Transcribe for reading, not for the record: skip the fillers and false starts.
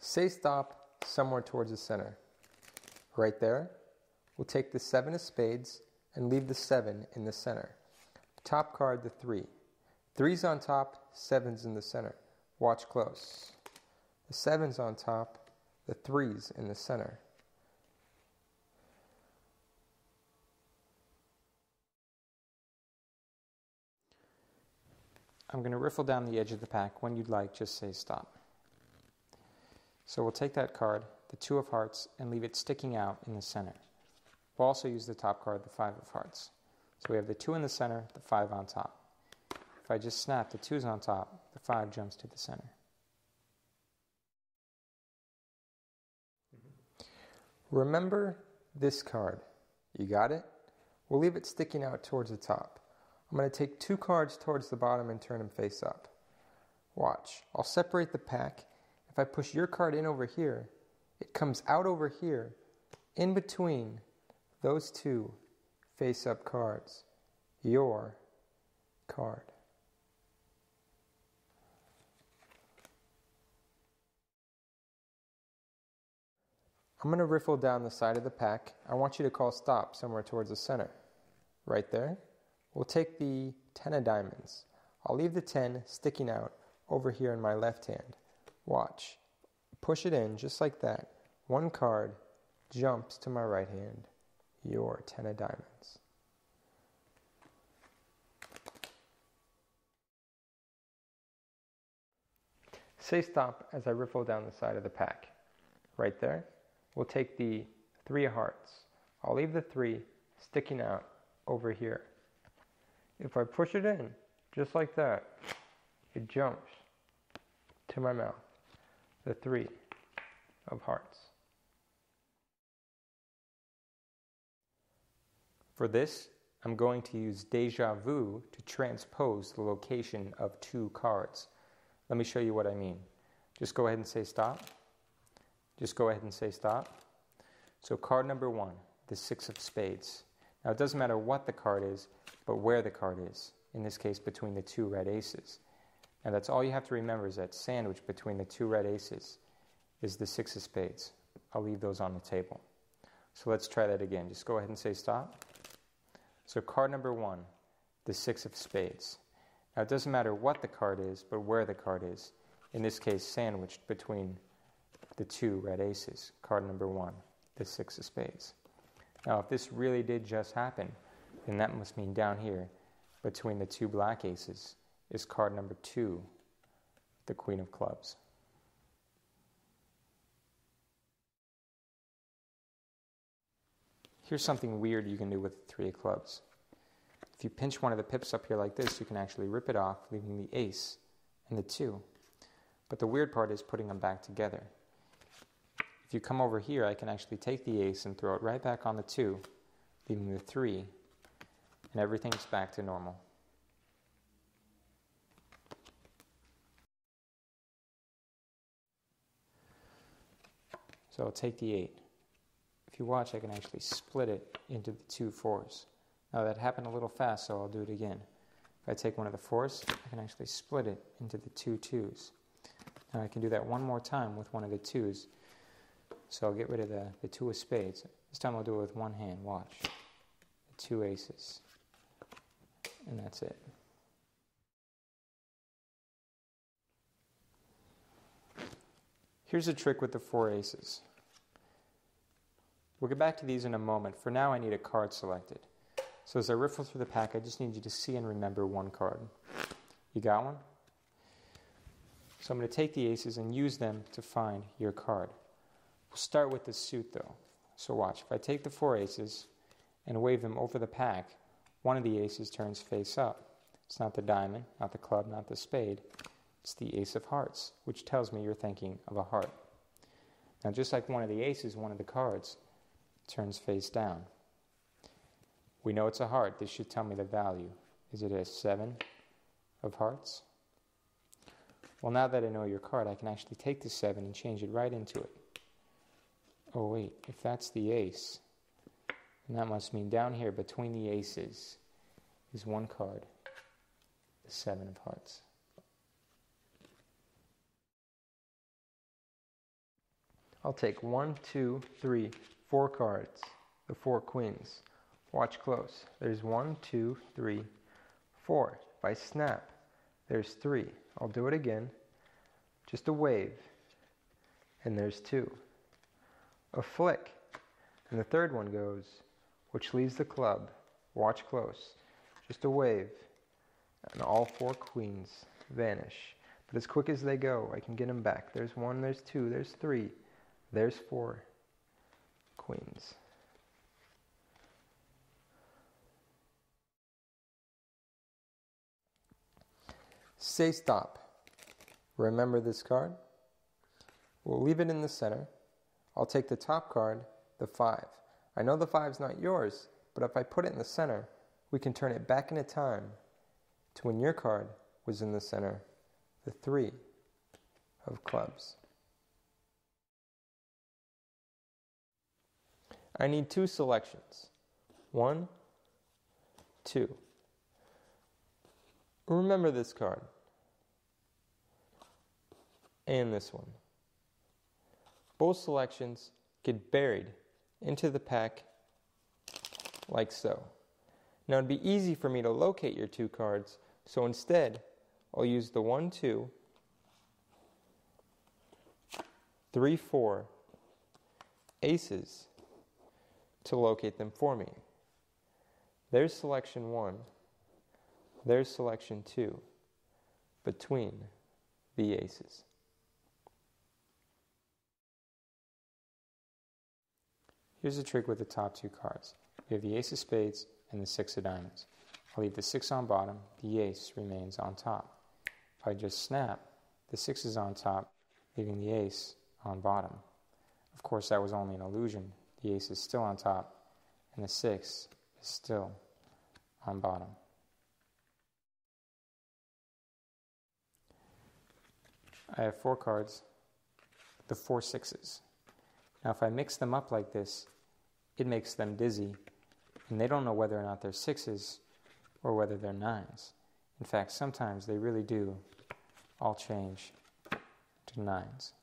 Say stop somewhere towards the center. Right there, we'll take the 7 of spades and leave the 7 in the center. Top card, the 3. 3's on top, 7's in the center. Watch close. The 7's on top, the 3's in the center. I'm going to riffle down the edge of the pack. When you'd like, just say stop. So we'll take that card, the 2 of hearts, and leave it sticking out in the center. We'll also use the top card, the 5 of hearts. So we have the 2 in the center, the 5 on top. If I just snap, the 2's on top, the 5 jumps to the center. Remember this card. You got it? We'll leave it sticking out towards the top. I'm going to take 2 cards towards the bottom and turn them face up. Watch. I'll separate the pack. If I push your card in over here, it comes out over here, in between those 2 face-up cards. Your card. I'm going to riffle down the side of the pack. I want you to call stop somewhere towards the center. Right there. We'll take the 10 of diamonds. I'll leave the 10 sticking out over here in my left hand. Watch. Push it in just like that. 1 card jumps to my right hand. Your 10 of diamonds. Say stop as I riffle down the side of the pack. Right there. We'll take the 3 of hearts. I'll leave the 3 sticking out over here. If I push it in, just like that, it jumps to my mouth. The 3 of hearts. For this, I'm going to use deja vu to transpose the location of 2 cards. Let me show you what I mean. Just go ahead and say stop. Just go ahead and say stop. So card number 1, the 6 of spades. Now it doesn't matter what the card is, but where the card is. In this case, between the 2 red aces. Now that's all you have to remember, is that sandwich between the 2 red aces is the 6 of spades. I'll leave those on the table. So let's try that again. Just go ahead and say stop. So card number 1, the 6 of spades. Now it doesn't matter what the card is, but where the card is. In this case, sandwiched between the 2 red aces. Card number 1, the 6 of spades. Now if this really did just happen, then that must mean down here, between the 2 black aces, is card number 2, the Queen of Clubs. Here's something weird you can do with the 3 of clubs. If you pinch one of the pips up here like this, you can actually rip it off, leaving the ace and the 2. But the weird part is putting them back together. If you come over here, I can actually take the ace and throw it right back on the 2, leaving the 3, and everything's back to normal. So I'll take the 8. If you watch, I can actually split it into the 2 4s. Now that happened a little fast, so I'll do it again. If I take one of the 4s, I can actually split it into the 2 2s. Now I can do that one more time with one of the 2s. So I'll get rid of the 2 of spades. This time I'll do it with one hand. Watch. The 2 aces. And that's it. Here's a trick with the 4 aces. We'll get back to these in a moment. For now, I need a card selected. So as I riffle through the pack, I just need you to see and remember one card. You got one? So I'm going to take the aces and use them to find your card. We'll start with the suit though. So watch. If I take the 4 aces and wave them over the pack, one of the aces turns face up. It's not the diamond, not the club, not the spade. It's the ace of hearts, which tells me you're thinking of a heart. Now just like one of the aces, one of the cards turns face down. We know it's a heart. This should tell me the value. Is it a 7 of hearts? Well, now that I know your card, I can actually take the 7 and change it right into it. Oh wait, if that's the ace, then that must mean down here between the aces is one card, the 7 of hearts. I'll take 1, 2, 3, 4 cards, the 4 queens. Watch close. There's 1, 2, 3, 4. If I snap, there's 3. I'll do it again. Just a wave, and there's 2. A flick, and the third one goes, which leaves the club. Watch close. Just a wave, and all 4 queens vanish. But as quick as they go, I can get them back. There's 1, there's 2, there's 3, there's 4 queens. Say stop. Remember this card? We'll leave it in the center. I'll take the top card, the 5. I know the 5's not yours, but if I put it in the center, we can turn it back into time to when your card was in the center, the 3 of clubs. I need 2 selections. 1, 2. Remember this card. And this one. Both selections get buried into the pack like so. Now it'd be easy for me to locate your 2 cards, so instead I'll use the 1, 2, 3, 4 aces to locate them for me. There's selection 1, there's selection 2 between the aces. Here's a trick with the top 2 cards. You have the ace of spades and the 6 of diamonds. I'll leave the 6 on bottom, the ace remains on top. If I just snap, the 6 is on top, leaving the ace on bottom. Of course, that was only an illusion. The ace is still on top, and the 6 is still on bottom. I have 4 cards, the 4 6s. Now if I mix them up like this, it makes them dizzy, and they don't know whether or not they're 6s or whether they're 9s. In fact, sometimes they really do all change to 9s.